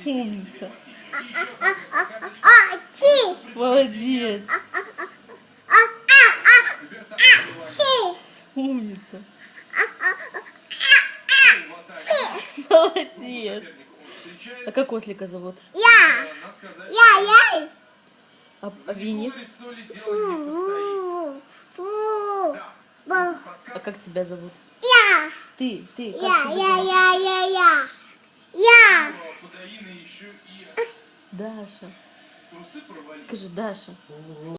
Умница. Молодец. Умница. Молодец. А как ослика зовут? Я. А Винни? А как тебя зовут? Я. Ты, как тебя зовут? Я. Даша. Скажи, Даша.